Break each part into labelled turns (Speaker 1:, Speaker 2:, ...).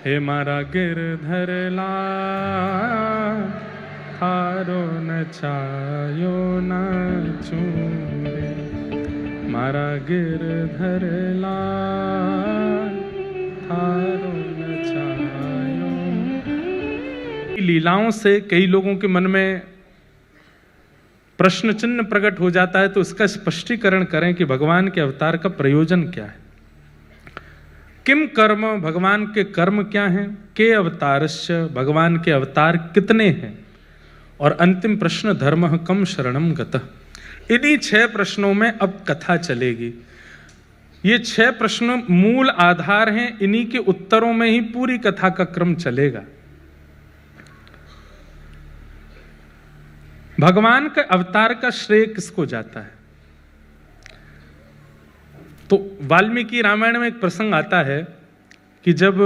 Speaker 1: हे मारा गिरधर लाल थारो न छायो न चूरे, मारा गिरधर लाल थारो न छायो। लीलाओं से कई लोगों के मन में प्रश्न चिन्ह प्रकट हो जाता है, तो इसका स्पष्टीकरण करें कि भगवान के अवतार का प्रयोजन क्या है। किम कर्म, भगवान के कर्म क्या हैं, के अवतारस्य, भगवान के अवतार कितने हैं, और अंतिम प्रश्न धर्म कम शरणम गतः। इन्हीं 6 प्रश्नों में अब कथा चलेगी। ये 6 प्रश्न मूल आधार हैं, इन्हीं के उत्तरों में ही पूरी कथा का क्रम चलेगा। भगवान के अवतार का श्रेय किसको जाता है? तो वाल्मीकि रामायण में एक प्रसंग आता है कि जब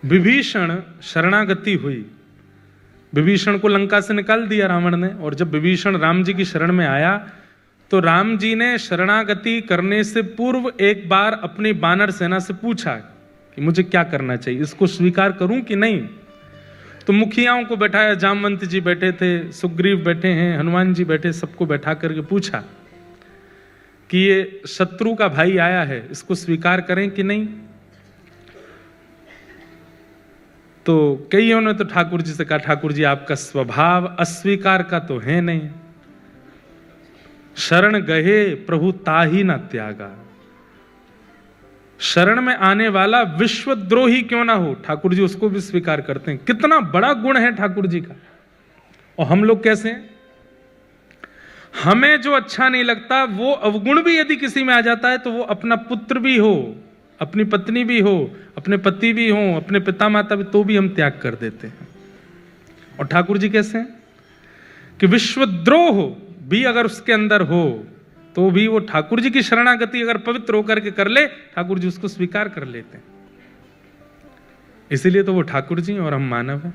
Speaker 1: विभीषण शरणागति हुई, विभीषण को लंका से निकाल दिया रावण ने, और जब विभीषण राम जी की शरण में आया तो राम जी ने शरणागति करने से पूर्व एक बार अपनी वानर सेना से पूछा कि मुझे क्या करना चाहिए, इसको स्वीकार करूं कि नहीं। तो मुखियाओं को बैठाया, जामवंत जी बैठे थे, सुग्रीव बैठे हैं, हनुमान जी बैठे, सबको बैठा करके पूछा कि ये शत्रु का भाई आया है, इसको स्वीकार करें कि नहीं। तो कईयों ने तो ठाकुर जी से कहा, ठाकुर जी आपका स्वभाव अस्वीकार का तो है नहीं, शरण गहे प्रभु ताही न त्यागा। शरण में आने वाला विश्वद्रोही क्यों ना हो, ठाकुर जी उसको भी स्वीकार करते हैं। कितना बड़ा गुण है ठाकुर जी का। और हम लोग कैसे हैं? हमें जो अच्छा नहीं लगता वो अवगुण भी यदि किसी में आ जाता है तो वो अपना पुत्र भी हो, अपनी पत्नी भी हो, अपने पति भी हो, अपने पिता माता भी, तो भी हम त्याग कर देते हैं। और ठाकुर जी कैसे हैं कि विश्वद्रोह भी अगर उसके अंदर हो तो भी वो ठाकुर जी की शरणागति अगर पवित्र होकर के कर ले, ठाकुर जी उसको स्वीकार कर लेते हैं। इसीलिए तो वो ठाकुर जी और हम मानव हैं।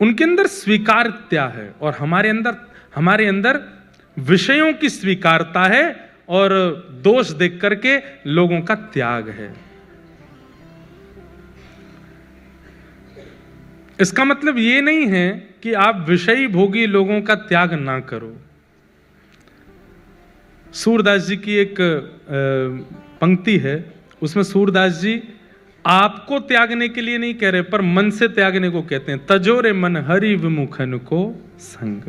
Speaker 1: उनके अंदर स्वीकारता है और हमारे अंदर विषयों की स्वीकारता है और दोष देख करके लोगों का त्याग है। इसका मतलब ये नहीं है कि आप विषयी भोगी लोगों का त्याग ना करो। सूरदास जी की एक पंक्ति है, उसमें सूरदास जी आपको त्यागने के लिए नहीं कह रहे, पर मन से त्यागने को कहते हैं। तजोरे मन हरि विमुखन को संग,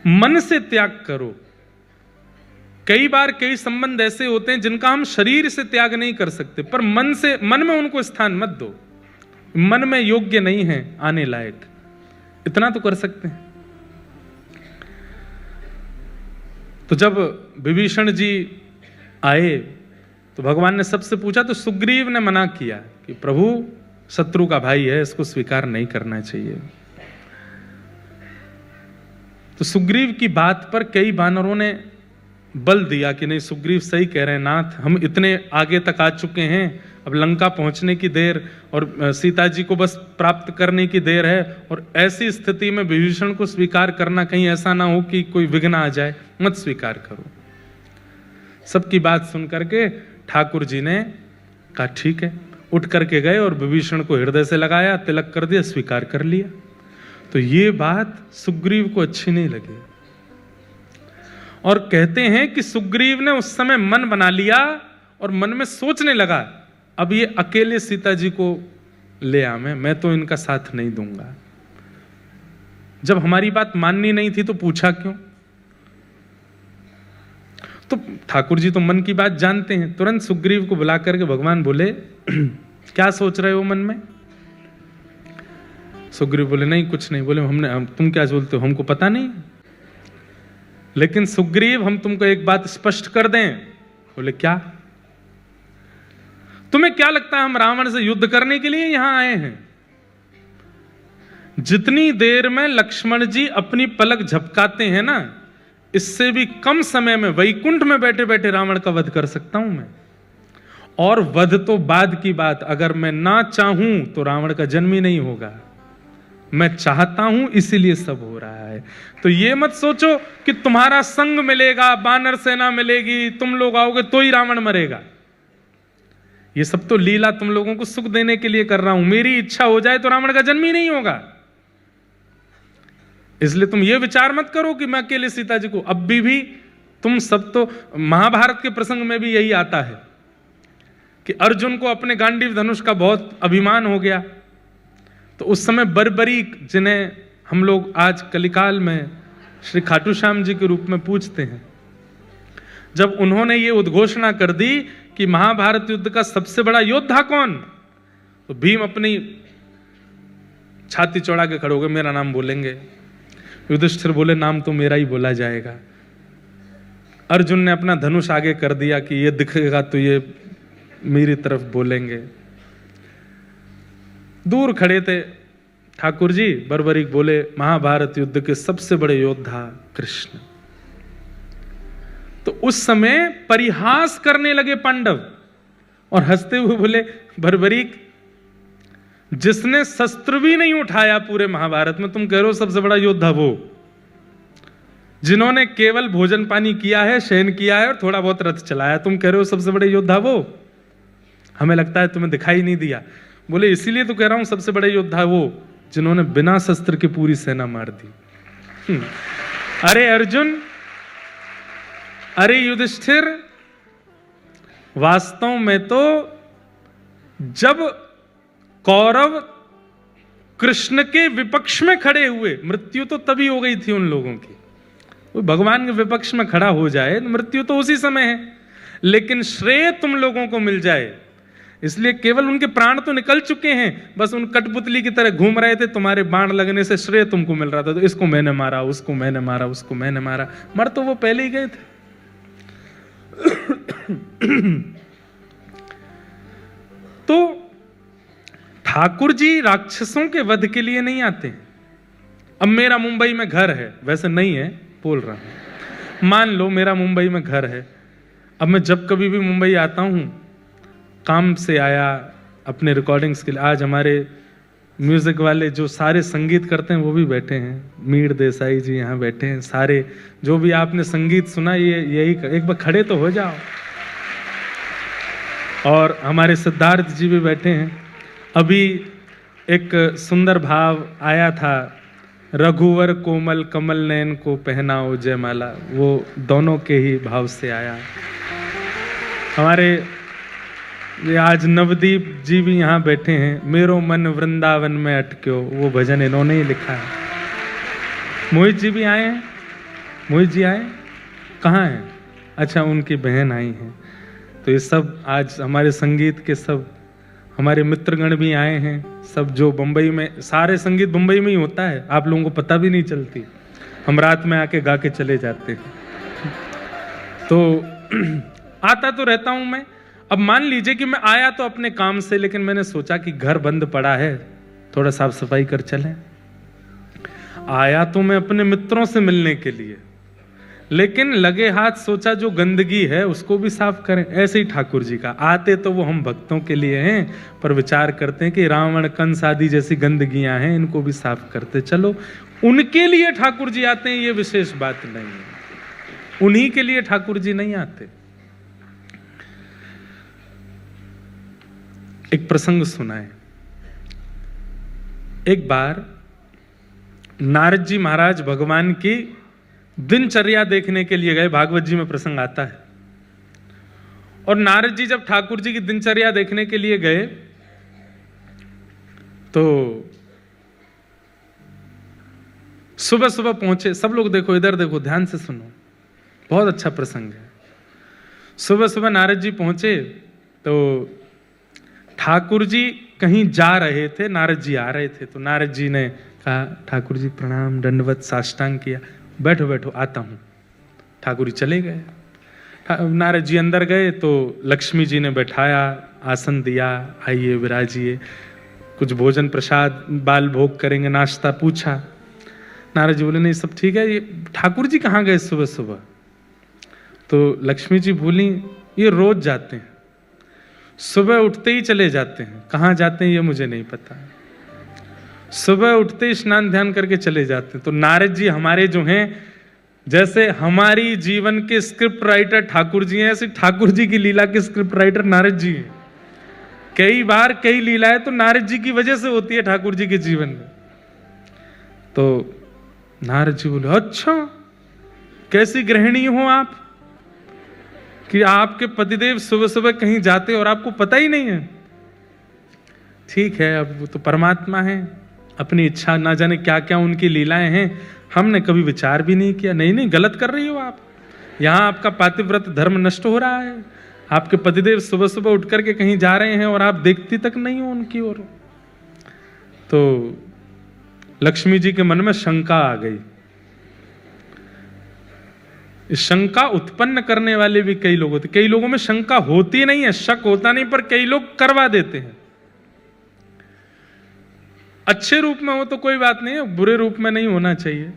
Speaker 1: मन से त्याग करो। कई बार कई संबंध ऐसे होते हैं जिनका हम शरीर से त्याग नहीं कर सकते, पर मन में उनको स्थान मत दो। मन में योग्य नहीं है आने लायक, इतना तो कर सकते हैं। तो जब विभीषण जी आए तो भगवान ने सबसे पूछा, तो सुग्रीव ने मना किया कि प्रभु शत्रु का भाई है, इसको स्वीकार नहीं करना चाहिए। तो सुग्रीव की बात पर कई वानरों ने बल दिया कि नहीं, सुग्रीव सही कह रहे हैं नाथ, हम इतने आगे तक आ चुके हैं, अब लंका पहुंचने की देर और सीता जी को बस प्राप्त करने की देर है, और ऐसी स्थिति में विभीषण को स्वीकार करना, कहीं ऐसा ना हो कि कोई विघ्न आ जाए, मत स्वीकार करो। सबकी बात सुन करके ठाकुर जी ने कहा ठीक है, उठ करके गए और विभीषण को हृदय से लगाया, तिलक कर दिया, स्वीकार कर लिया। तो ये बात सुग्रीव को अच्छी नहीं लगी और कहते हैं कि सुग्रीव ने उस समय मन बना लिया और मन में सोचने लगा, अब ये अकेले सीता जी को ले आवे, मैं तो इनका साथ नहीं दूंगा। जब हमारी बात माननी नहीं थी तो पूछा क्यों? तो ठाकुर जी तो मन की बात जानते हैं। तुरंत सुग्रीव को बुला करके भगवान बोले, क्या सोच रहे हो मन में? सुग्रीव बोले नहीं कुछ नहीं। बोले तुम क्या बोलते हो, हमको पता नहीं। लेकिन सुग्रीव हम तुमको एक बात स्पष्ट कर दें। बोले क्या? तुम्हें क्या लगता है हम रावण से युद्ध करने के लिए यहां आए हैं? जितनी देर में लक्ष्मण जी अपनी पलक झपकाते हैं ना, इससे भी कम समय में वैकुंठ में बैठे बैठे रावण का वध कर सकता हूं मैं। और वध तो बाद की बात, अगर मैं ना चाहूं तो रावण का जन्म ही नहीं होगा। मैं चाहता हूं इसीलिए सब हो रहा है। तो ये मत सोचो कि तुम्हारा संग मिलेगा, वानर सेना मिलेगी, तुम लोग आओगे तो ही रावण मरेगा। ये सब तो लीला तुम लोगों को सुख देने के लिए कर रहा हूं। मेरी इच्छा हो जाए तो रावण का जन्म ही नहीं होगा। इसलिए तुम ये विचार मत करो कि मैं अकेले सीता जी को, अब भी तुम सब तो, महाभारत के प्रसंग में भी यही आता है कि अर्जुन को अपने गांडीव धनुष का बहुत अभिमान हो गया। तो उस समय बर्बरीक, जिन्हें हम लोग आज कलिकाल में श्री खाटू श्याम जी के रूप में पूजते हैं, जब उन्होंने ये उद्घोषणा कर दी कि महाभारत युद्ध का सबसे बड़ा योद्धा कौन, तो भीम अपनी छाती चौड़ा के खड़े हो गए, मेरा नाम बोलेंगे। युधिष्ठिर बोले नाम तो मेरा ही बोला जाएगा। अर्जुन ने अपना धनुष आगे कर दिया कि ये दिखेगा तो ये मेरी तरफ बोलेंगे। दूर खड़े थे ठाकुर जी, बर्बरीक बोले महाभारत युद्ध के सबसे बड़े योद्धा कृष्ण। तो उस समय परिहास करने लगे पांडव और हंसते हुए बोले बर्बरीक, जिसने शस्त्र भी नहीं उठाया पूरे महाभारत में, तुम कह रहे हो सबसे बड़ा योद्धा वो, जिन्होंने केवल भोजन पानी किया है, शयन किया है और थोड़ा बहुत रथ चलाया, तुम कह रहे हो सबसे बड़े योद्धा वो? हमें लगता है तुम्हें दिखाई नहीं दिया। बोले इसीलिए तो कह रहा हूं सबसे बड़े योद्धा वो जिन्होंने बिना शस्त्र के पूरी सेना मार दी। अरे अर्जुन, अरे युधिष्ठिर, वास्तव में तो जब कौरव कृष्ण के विपक्ष में खड़े हुए, मृत्यु तो तभी हो गई थी उन लोगों की। वो भगवान के विपक्ष में खड़ा हो जाए तो मृत्यु तो उसी समय है, लेकिन श्रेय तुम लोगों को मिल जाए इसलिए केवल उनके प्राण तो निकल चुके हैं, बस उन कठपुतली की तरह घूम रहे थे, तुम्हारे बाण लगने से श्रेय तुमको मिल रहा था। तो इसको मैंने मारा, उसको मैंने मारा, उसको मैंने मारा, मर तो वो पहले ही गए थे। तो ठाकुर जी राक्षसों के वध के लिए नहीं आते। अब मेरा मुंबई में घर है, वैसे नहीं है, बोल रहा हूं, मान लो मेरा मुंबई में घर है। अब मैं जब कभी भी मुंबई आता हूं, काम से आया अपने रिकॉर्डिंग्स के लिए, आज हमारे म्यूजिक वाले जो सारे संगीत करते हैं वो भी बैठे हैं, मीर देसाई जी यहाँ बैठे हैं, सारे जो भी आपने संगीत सुना ये यही, एक बार खड़े तो हो जाओ। और हमारे सिद्धार्थ जी भी बैठे हैं। अभी एक सुंदर भाव आया था, रघुवर कोमल कमल नयन को पहनाओ जयमाला, वो दोनों के ही भाव से आया। हमारे ये आज नवदीप जी भी यहाँ बैठे हैं, मेरो मन वृंदावन में अटक्यो, वो भजन इन्होंने ही लिखा है। मोहित जी भी आए हैं, मोहित जी आए, कहाँ हैं? अच्छा, उनकी बहन आई हैं। तो ये सब आज हमारे संगीत के सब हमारे मित्रगण भी आए हैं, सब जो बम्बई में, सारे संगीत बम्बई में ही होता है, आप लोगों को पता भी नहीं चलती, हम रात में आके गा के चले जाते हैं। तो आता तो रहता हूं मैं। अब मान लीजिए कि मैं आया तो अपने काम से, लेकिन मैंने सोचा कि घर बंद पड़ा है, थोड़ा साफ सफाई कर चलें। आया तो मैं अपने मित्रों से मिलने के लिए, लेकिन लगे हाथ सोचा जो गंदगी है उसको भी साफ करें। ऐसे ही ठाकुर जी का, आते तो वो हम भक्तों के लिए हैं, पर विचार करते हैं कि रावण कंस आदि जैसी गंदगियां हैं, इनको भी साफ करते चलो। उनके लिए ठाकुर जी आते हैं, ये विशेष बात नहीं है, उन्हीं के लिए ठाकुर जी नहीं आते। एक प्रसंग सुनाए। एक बार नारद जी महाराज भगवान की दिनचर्या देखने के लिए गए, भागवत जी में प्रसंग आता है। और नारद जी जब ठाकुर जी की दिनचर्या देखने के लिए गए तो सुबह सुबह पहुंचे। सब लोग देखो, इधर देखो, ध्यान से सुनो, बहुत अच्छा प्रसंग है। सुबह सुबह नारद जी पहुंचे तो ठाकुर जी कहीं जा रहे थे, नारद जी आ रहे थे। तो नारद जी ने कहा, ठाकुर जी प्रणाम, दंडवत साष्टांग किया, बैठो बैठो आता हूं। ठाकुर जी चले गए। नारद जी अंदर गए तो लक्ष्मी जी ने बैठाया, आसन दिया, आइए विराजिए, कुछ भोजन प्रसाद बाल भोग करेंगे, नाश्ता पूछा। नारद जी बोले नहीं सब ठीक है। ये ठाकुर जी कहाँ गए सुबह सुबह? तो लक्ष्मी जी बोली ये रोज जाते हैं, सुबह उठते ही चले जाते हैं, कहाँ जाते हैं ये मुझे नहीं पता। सुबह उठते ही स्नान ध्यान करके चले जाते हैं। तो नारद जी हमारे जो हैं, जैसे हमारी जीवन के स्क्रिप्ट राइटर ठाकुर जी हैं, ऐसे ठाकुर जी की लीला के स्क्रिप्ट राइटर नारद जी हैं। कई बार कई लीलाएं तो नारद जी की वजह से होती है ठाकुर जी के जीवन में। तो नारद जी बोले, अच्छा कैसी गृहिणी हो आप कि आपके पतिदेव सुबह सुबह कहीं जाते और आपको पता ही नहीं है। ठीक है, अब वो तो परमात्मा है, अपनी इच्छा, ना जाने क्या क्या उनकी लीलाएं हैं, हमने कभी विचार भी नहीं किया। नहीं नहीं, गलत कर रही हो आप, यहां आपका पातिव्रत धर्म नष्ट हो रहा है। आपके पतिदेव सुबह सुबह उठ करके कहीं जा रहे हैं और आप देखती तक नहीं हो उनकी ओर। तो लक्ष्मी जी के मन में शंका आ गई। इस शंका उत्पन्न करने वाले भी कई लोग होते। कई लोगों में शंका होती नहीं है, शक होता नहीं, पर कई लोग करवा देते हैं। अच्छे रूप में हो तो कोई बात नहीं है, बुरे रूप में नहीं होना चाहिए।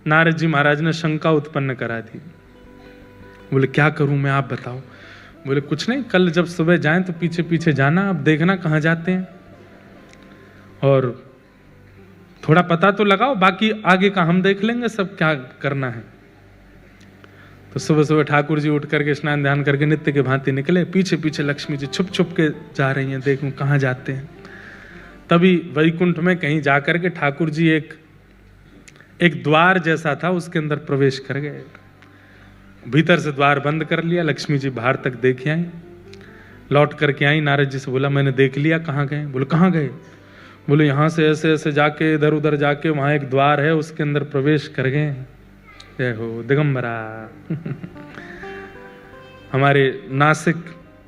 Speaker 1: नारद जी महाराज ने शंका उत्पन्न करा दी। बोले क्या करूं मैं, आप बताओ। बोले कुछ नहीं, कल जब सुबह जाएं तो पीछे पीछे जाना, आप देखना कहां जाते हैं और थोड़ा पता तो लगाओ, बाकी आगे का हम देख लेंगे सब क्या करना है। तो सुबह सुबह ठाकुर जी उठ करके स्नान ध्यान करके नित्य के भांति निकले। पीछे पीछे लक्ष्मी जी छुप छुप के जा रही हैं, देखूं कहां जाते हैं। तभी वैकुंठ में कहीं जाकर के ठाकुर जी एक द्वार जैसा था, उसके अंदर प्रवेश कर गए। भीतर से द्वार बंद कर लिया। लक्ष्मी जी बाहर तक देख आई, लौट करके आई। नारद जी से बोला, मैंने देख लिया, कहाँ गए। बोले कहाँ गए। बोले यहाँ से ऐसे ऐसे जाके इधर उधर जाके वहां एक द्वार है, उसके अंदर प्रवेश कर गए। जय हो दिगंबरा। हमारे नासिक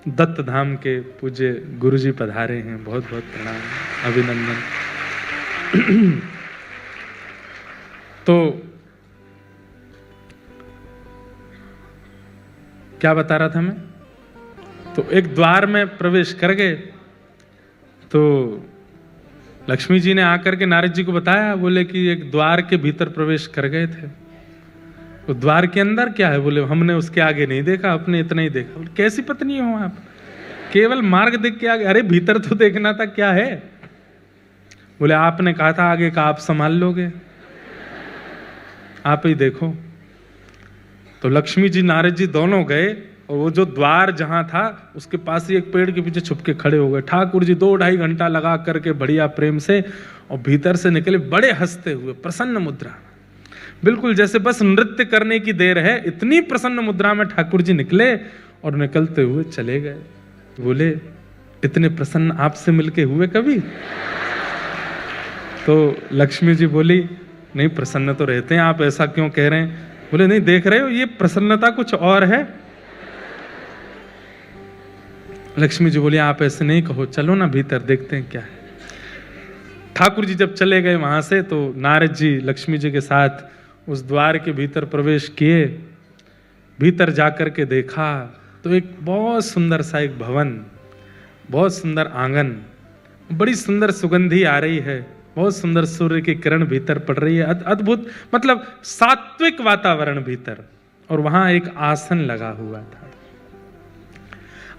Speaker 1: दत्त धाम के पूज्य गुरुजी पधारे हैं, बहुत बहुत प्रणाम, अभिनंदन। तो क्या बता रहा था मैं। तो एक द्वार में प्रवेश कर गए। तो लक्ष्मी जी ने आकर के नारद जी को बताया, बोले कि एक द्वार के भीतर प्रवेश कर गए थे। तो द्वार के अंदर क्या है। बोले हमने उसके आगे नहीं देखा, अपने इतना ही देखा। बोले कैसी पत्नी हो आप, केवल मार्ग देख के आगे। अरे भीतर तो देखना था क्या है। बोले आपने कहा था आगे का आप संभाल लोगे, आप ही देखो। तो लक्ष्मी जी नारद जी दोनों गए और वो जो द्वार जहां था उसके पास ही एक पेड़ के पीछे छुप के खड़े हो गए। ठाकुर जी 2-2.5 घंटा लगा करके बढ़िया प्रेम से, और भीतर से निकले बड़े हंसते हुए, प्रसन्न मुद्रा, बिल्कुल जैसे बस नृत्य करने की देर है, इतनी प्रसन्न मुद्रा में ठाकुर जी निकले और निकलते हुए चले गए। बोले इतने प्रसन्न आपसे मिलके हुए कभी। तो लक्ष्मी जी बोली, नहीं प्रसन्न तो रहते हैं, आप ऐसा क्यों कह रहे हैं। बोले नहीं, देख रहे हो ये प्रसन्नता कुछ और है। लक्ष्मी जी बोली आप ऐसे नहीं कहो, चलो ना भीतर देखते हैं क्या है। ठाकुर जी जब चले गए वहां से, तो नारद जी लक्ष्मी जी के साथ उस द्वार के भीतर प्रवेश किए। भीतर जाकर के देखा तो एक बहुत सुंदर सा एक भवन, बहुत सुंदर आंगन, बड़ी सुंदर सुगंधी आ रही है, बहुत सुंदर सूर्य की किरण भीतर पड़ रही है, अद्भुत, मतलब सात्विक वातावरण भीतर। और वहां एक आसन लगा हुआ था।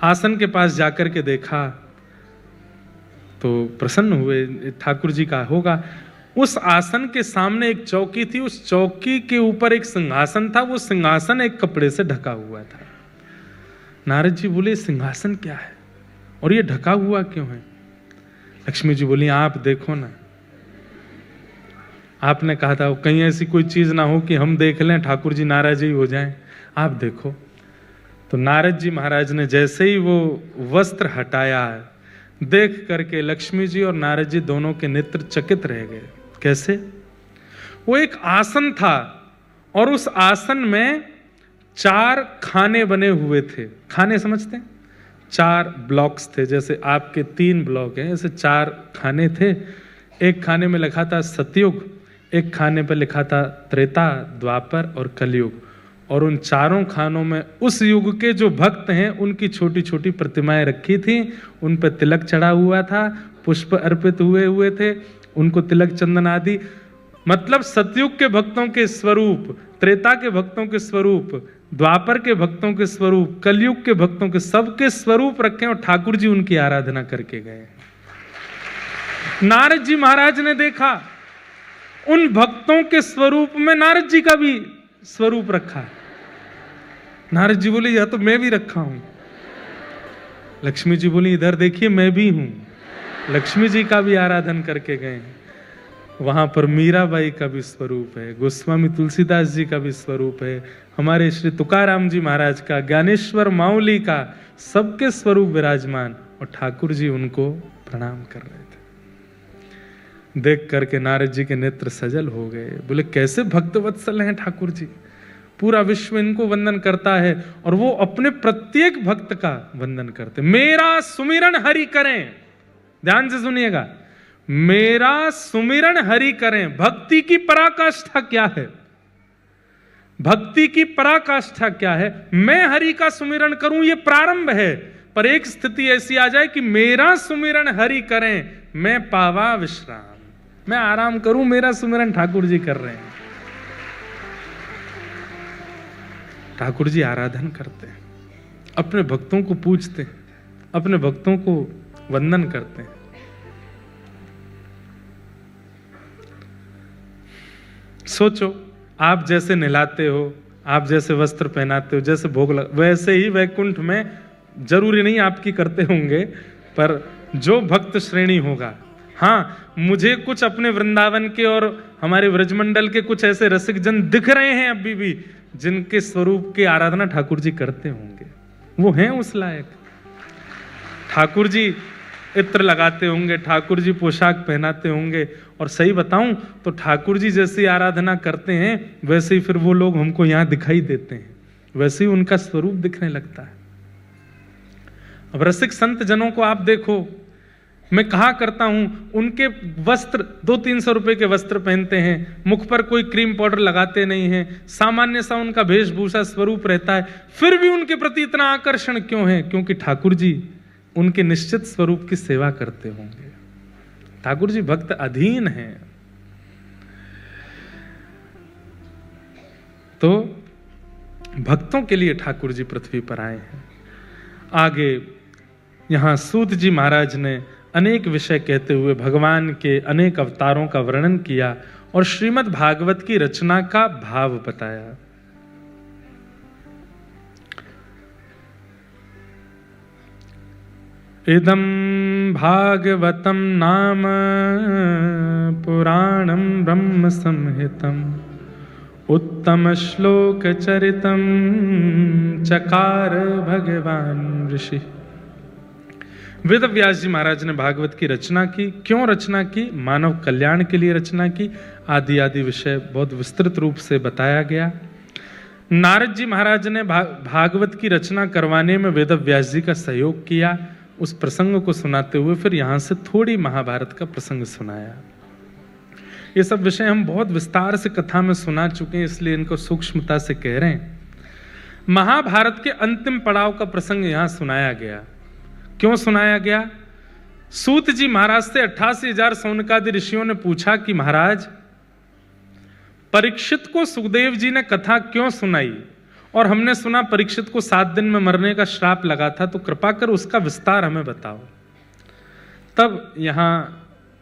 Speaker 1: आसन के पास जाकर के देखा तो प्रसन्न हुए, ठाकुर जी का होगा। उस आसन के सामने एक चौकी थी, उस चौकी के ऊपर एक सिंहासन था, वो सिंहासन एक कपड़े से ढका हुआ था। नारद जी बोले सिंहासन क्या है और ये ढका हुआ क्यों है। लक्ष्मी जी बोली आप देखो ना, आपने कहा था कहीं ऐसी कोई चीज ना हो कि हम देख लें ठाकुर जी नाराज ही हो जाएं, आप देखो। तो नारद जी महाराज ने जैसे ही वो वस्त्र हटाया, देख करके लक्ष्मी जी और नारद जी दोनों के नेत्र चकित रह गए। कैसे। वो एक आसन था और उस आसन में 4 खाने बने हुए थे। खाने समझते हैं, 4 ब्लॉक्स थे, जैसे आपके 3 ब्लॉक हैं, ऐसे 4 खाने थे। एक खाने में लिखा था सतयुग, एक खाने पर लिखा था त्रेता, द्वापर और कलयुग। और उन चारों खानों में उस युग के जो भक्त हैं उनकी छोटी छोटी प्रतिमाएं रखी थी, उन पर तिलक चढ़ा हुआ था, पुष्प अर्पित हुए थे, उनको तिलक चंदन आदि, मतलब सतयुग के भक्तों के स्वरूप, त्रेता के भक्तों के स्वरूप, द्वापर के भक्तों के स्वरूप, कलयुग के भक्तों के, सबके स्वरूप रखे और ठाकुर जी उनकी आराधना करके गए। नारद जी महाराज ने देखा उन भक्तों के स्वरूप में नारद जी का भी स्वरूप रखा है। नारद जी बोले यह तो मैं भी रखा हूं। लक्ष्मी जी बोली इधर देखिए मैं भी हूं। लक्ष्मी जी का भी आराधन करके गए। वहां पर मीराबाई का भी स्वरूप है, गोस्वामी तुलसीदास जी का भी स्वरूप है, हमारे श्री तुकाराम जी महाराज का, ज्ञानेश्वर माउली का, सबके स्वरूप विराजमान। और ठाकुर जी उनको प्रणाम कर रहे थे। देख करके नारद जी के नेत्र सजल हो गए। बोले कैसे भक्त वत्सल हैं ठाकुर जी, पूरा विश्व इनको वंदन करता है और वो अपने प्रत्येक भक्त का वंदन करते। मेरा सुमिरन हरि करें, ध्यान से सुनिएगा, मेरा सुमिरन हरि करें। भक्ति की पराकाष्ठा क्या है? भक्ति की पराकाष्ठा क्या है? मैं हरि का सुमिरन करूं, ये प्रारंभ है। पर एक स्थिति ऐसी आ जाए कि मेरा सुमिरन हरि करें, मैं पावा विश्राम, मैं आराम करूं, मेरा सुमिरन ठाकुर जी कर रहे हैं। ठाकुर जी आराधन करते हैं, अपने भक्तों को पूजते हैं, अपने भक्तों को वंदन करते हैं। सोचो, आप जैसे नहलाते हो, आप जैसे वस्त्र पहनाते हो, जैसे भोग वैसे ही वैकुंठ में, जरूरी नहीं आपकी करते होंगे, पर जो भक्त श्रेणी होगा। हाँ, मुझे कुछ अपने वृंदावन के और हमारे व्रजमंडल के कुछ ऐसे रसिक जन दिख रहे हैं अभी भी, जिनके स्वरूप की आराधना ठाकुर जी करते होंगे। वो हैं उस लायक। ठाकुर जी इत्र लगाते होंगे, ठाकुर जी पोशाक पहनाते होंगे, और सही बताऊं तो ठाकुर जी जैसी आराधना करते हैं वैसे ही फिर वो लोग हमको यहां दिखाई देते हैं, वैसे ही उनका स्वरूप दिखने लगता है। अब रसिक संत जनों को आप देखो, मैं कहा करता हूं, उनके वस्त्र 200-300 रुपए के वस्त्र पहनते हैं, मुख पर कोई क्रीम पाउडर लगाते नहीं हैं, सामान्य सा उनका वेशभूषा स्वरूप रहता है, फिर भी उनके प्रति इतना आकर्षण क्यों है? क्योंकि ठाकुर जी उनके निश्चित स्वरूप की सेवा करते होंगे। ठाकुर जी भक्त अधीन हैं। तो भक्तों के लिए ठाकुर जी पृथ्वी पर आए हैं। आगे यहां सूत जी महाराज ने अनेक विषय कहते हुए भगवान के अनेक अवतारों का वर्णन किया और श्रीमद् भागवत की रचना का भाव बताया। इदं भागवतं नाम पुराणं ब्रह्म संहितं उत्तम श्लोक चरितं चकार भगवान ऋषि। वेद व्यास जी महाराज ने भागवत की रचना की। क्यों रचना की? मानव कल्याण के लिए रचना की। आदि आदि विषय बहुत विस्तृत रूप से बताया गया। नारद जी महाराज ने भागवत की रचना करवाने में वेद व्यास जी का सहयोग किया। उस प्रसंग को सुनाते हुए फिर यहां से थोड़ी महाभारत का प्रसंग सुनाया। ये सब विषय हम बहुत विस्तार से कथा में सुना चुके हैं, इसलिए इनको सूक्ष्मता से कह रहे हैं। महाभारत के अंतिम पड़ाव का प्रसंग यहां सुनाया गया। क्यों सुनाया गया? सूत जी महाराज से 88,000 सौनकादि ऋषियों ने पूछा कि महाराज, परीक्षित को सुखदेव जी ने कथा क्यों सुनाई, और हमने सुना परीक्षित को 7 दिन में मरने का श्राप लगा था, तो कृपा कर उसका विस्तार हमें बताओ। तब यहां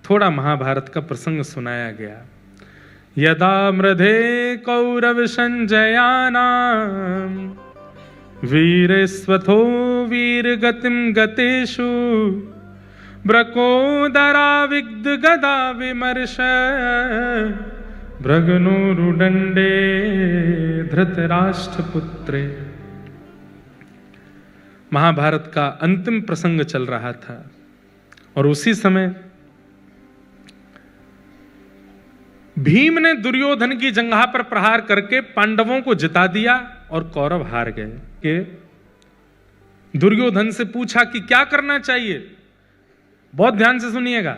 Speaker 1: थोड़ा महाभारत का प्रसंग सुनाया गया। यदा मृधे कौरव संजयानाम वीरेस्वथो वीर गतिम गतेषु ब्रकोदरा विग्ध गदा विमर्श भृगनोरुदंडे धृतराष्ट्र पुत्रे। महाभारत का अंतिम प्रसंग चल रहा था और उसी समय भीम ने दुर्योधन की जंघा पर प्रहार करके पांडवों को जिता दिया और कौरव हार गए। कि दुर्योधन से पूछा कि क्या करना चाहिए, बहुत ध्यान से सुनिएगा।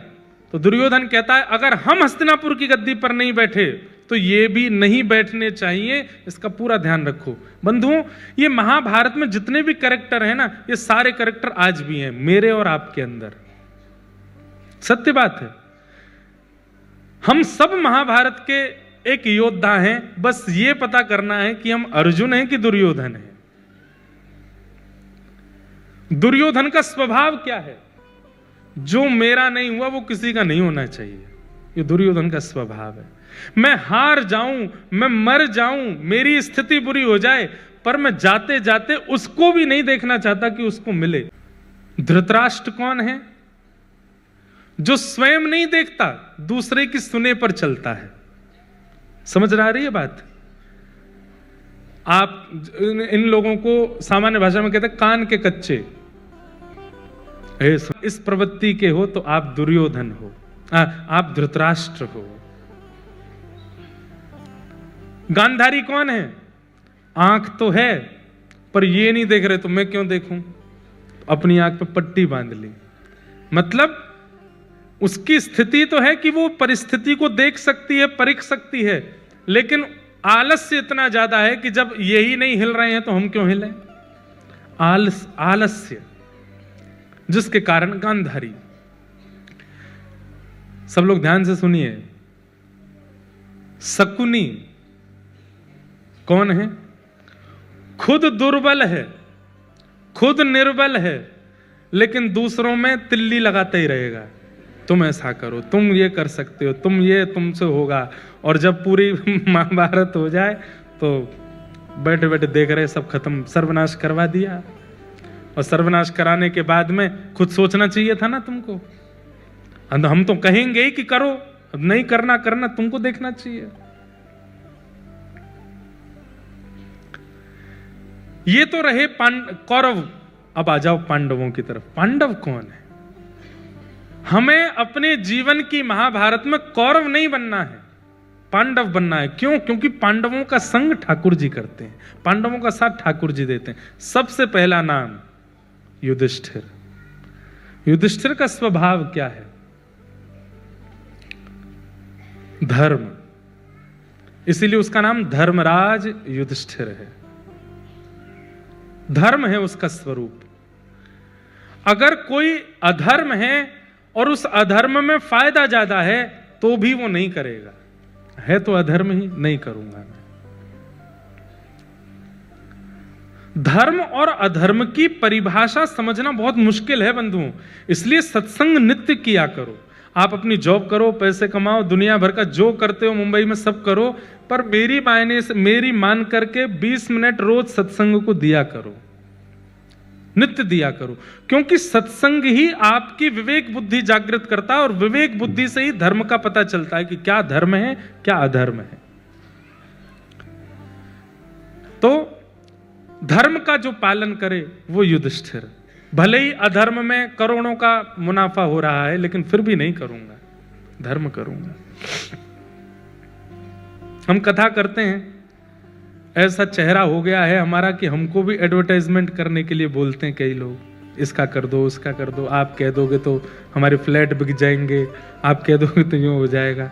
Speaker 1: तो दुर्योधन कहता है अगर हम हस्तिनापुर की गद्दी पर नहीं बैठे तो ये भी नहीं बैठने चाहिए, इसका पूरा ध्यान रखो। बंधुओं, ये महाभारत में जितने भी कैरेक्टर हैं ना, ये सारे कैरेक्टर आज भी हैं मेरे और आपके अंदर। सत्य बात है, हम सब महाभारत के एक योद्धा हैं, बस ये पता करना है कि हम अर्जुन हैं कि दुर्योधन हैं। दुर्योधन का स्वभाव क्या है? जो मेरा नहीं हुआ वो किसी का नहीं होना चाहिए। ये दुर्योधन का स्वभाव है। मैं हार जाऊं, मैं मर जाऊं, मेरी स्थिति बुरी हो जाए, पर मैं जाते जाते उसको भी नहीं देखना चाहता कि उसको मिले। धृतराष्ट्र कौन है? जो स्वयं नहीं देखता, दूसरे की सुने पर चलता है। समझ आ रही है बात? आप इन लोगों को सामान्य भाषा में कहते हैं कान के कच्चे। इस प्रवृत्ति के हो तो आप दुर्योधन हो, आप धृतराष्ट्र हो। गांधारी कौन है? आंख तो है पर ये नहीं देख रहे तो मैं क्यों देखूं? अपनी आंख पे पट्टी बांध ली। मतलब उसकी स्थिति तो है कि वो परिस्थिति को देख सकती है, परख सकती है, लेकिन आलस्य इतना ज्यादा है कि जब यही नहीं हिल रहे हैं तो हम क्यों हिले? आलस्य, जिसके कारण गांधारी। सब लोग ध्यान से सुनिए। शकुनी कौन है? खुद दुर्बल है, खुद निर्बल है, लेकिन दूसरों में तिल्ली लगाता ही रहेगा। तुम ऐसा करो, तुम ये कर सकते हो, तुम ये तुमसे होगा। और जब पूरी महाभारत हो जाए तो बैठे बैठे देख रहे सब खत्म, सर्वनाश करवा दिया। और सर्वनाश कराने के बाद में खुद सोचना चाहिए था ना तुमको। हम तो कहेंगे ही कि करो, नहीं करना तुमको देखना चाहिए। ये तो रहे कौरव। अब आ जाओ पांडवों की तरफ। पांडव कौन है? हमें अपने जीवन की महाभारत में कौरव नहीं बनना है, पांडव बनना है। क्यों? क्योंकि पांडवों का संग ठाकुर जी करते हैं, पांडवों का साथ ठाकुर जी देते हैं। सबसे पहला नाम युधिष्ठिर। युधिष्ठिर का स्वभाव क्या है? धर्म। इसीलिए उसका नाम धर्मराज युधिष्ठिर है। धर्म है उसका स्वरूप। अगर कोई अधर्म है और उस अधर्म में फायदा ज्यादा है तो भी वो नहीं करेगा। है तो अधर्म ही, नहीं करूंगा मैं। धर्म और अधर्म की परिभाषा समझना बहुत मुश्किल है बंधुओं। इसलिए सत्संग नित्य किया करो। आप अपनी जॉब करो, पैसे कमाओ, दुनिया भर का जो करते हो मुंबई में सब करो, पर मेरी मान करके 20 मिनट रोज सत्संग को दिया करो, नित्य दिया करो। क्योंकि सत्संग ही आपकी विवेक बुद्धि जागृत करता है, और विवेक बुद्धि से ही धर्म का पता चलता है कि क्या धर्म है, क्या अधर्म है। तो धर्म का जो पालन करे वो युधिष्ठिर। भले ही अधर्म में करोड़ों का मुनाफा हो रहा है, लेकिन फिर भी नहीं करूंगा, धर्म करूंगा। हम कथा करते हैं, ऐसा चेहरा हो गया है हमारा कि हमको भी एडवर्टाइजमेंट करने के लिए बोलते हैं कई लोग। इसका कर दो, उसका कर दो, आप कह दोगे तो हमारे फ्लैट बिक जाएंगे, आप कह दोगे तो यूं हो जाएगा।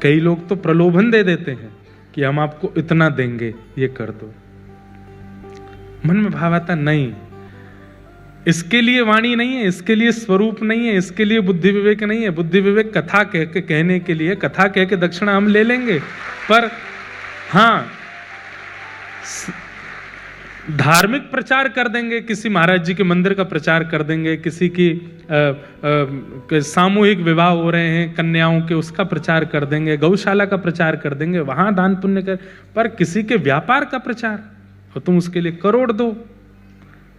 Speaker 1: कई लोग तो प्रलोभन दे देते हैं कि हम आपको इतना देंगे, ये कर दो। मन में भाव आता नहीं, इसके लिए वाणी नहीं है, इसके लिए स्वरूप नहीं है, इसके लिए बुद्धि विवेक नहीं है। बुद्धि विवेक कथा कह के कहने के लिए, कथा कह के दक्षिणा हम ले लेंगे, पर हाँ धार्मिक प्रचार कर देंगे, किसी महाराज जी के मंदिर का प्रचार कर देंगे, किसी की सामूहिक विवाह हो रहे हैं कन्याओं के, उसका प्रचार कर देंगे, गौशाला का प्रचार कर देंगे, वहां दान पुण्य कर। पर किसी के व्यापार का प्रचार, और तुम उसके लिए करोड़ दो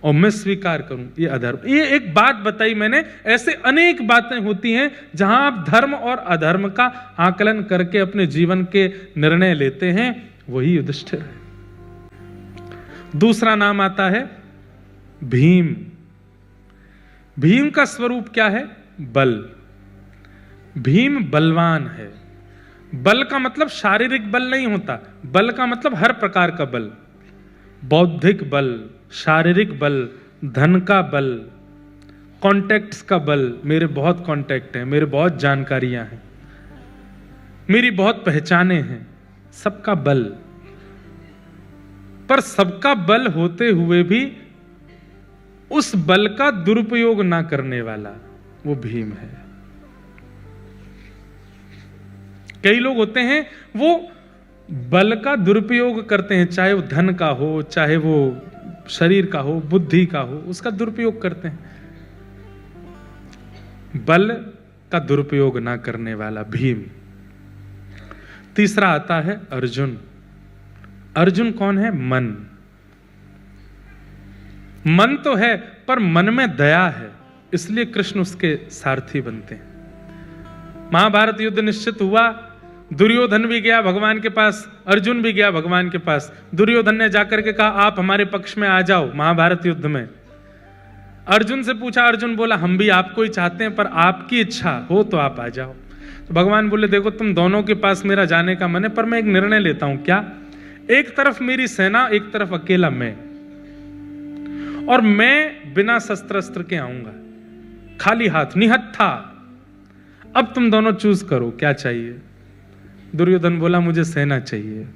Speaker 1: और मैं स्वीकार करूं, ये अधर्म। ये एक बात बताई मैंने, ऐसे अनेक बातें होती हैं जहां आप धर्म और अधर्म का आकलन करके अपने जीवन के निर्णय लेते हैं। वही युधिष्ठिर है। दूसरा नाम आता है भीम। भीम का स्वरूप क्या है? बल। भीम बलवान है। बल का मतलब शारीरिक बल नहीं होता, बल का मतलब हर प्रकार का बल। बौद्धिक बल, शारीरिक बल, धन का बल, कॉन्टैक्ट्स का बल। मेरे बहुत कॉन्टैक्ट हैं, मेरे बहुत जानकारियां हैं, मेरी बहुत पहचाने हैं, सबका बल। पर सबका बल होते हुए भी उस बल का दुरुपयोग ना करने वाला वो भीम है। कई लोग होते हैं वो बल का दुरुपयोग करते हैं, चाहे वो धन का हो, चाहे वो शरीर का हो, बुद्धि का हो, उसका दुरुपयोग करते हैं। बल का दुरुपयोग ना करने वाला भीम। तीसरा आता है अर्जुन। अर्जुन कौन है? मन। मन तो है पर मन में दया है, इसलिए कृष्ण उसके सारथी बनते हैं। महाभारत युद्ध निश्चित हुआ, दुर्योधन भी गया भगवान के पास, अर्जुन भी गया भगवान के पास। दुर्योधन ने जाकर के कहा आप हमारे पक्ष में आ जाओ महाभारत युद्ध में। अर्जुन से पूछा, अर्जुन बोला हम भी आपको ही चाहते हैं, पर आपकी इच्छा हो तो आप आ जाओ। तो भगवान बोले देखो तुम दोनों के पास मेरा जाने का मन है, पर मैं एक निर्णय लेता हूं। क्या? एक तरफ मेरी सेना, एक तरफ अकेला मैं, और मैं बिना शस्त्र अस्त्र के आऊंगा, खाली हाथ, निहत्था। अब तुम दोनों चूज करो क्या चाहिए। दुर्योधन बोला मुझे सेना चाहिए।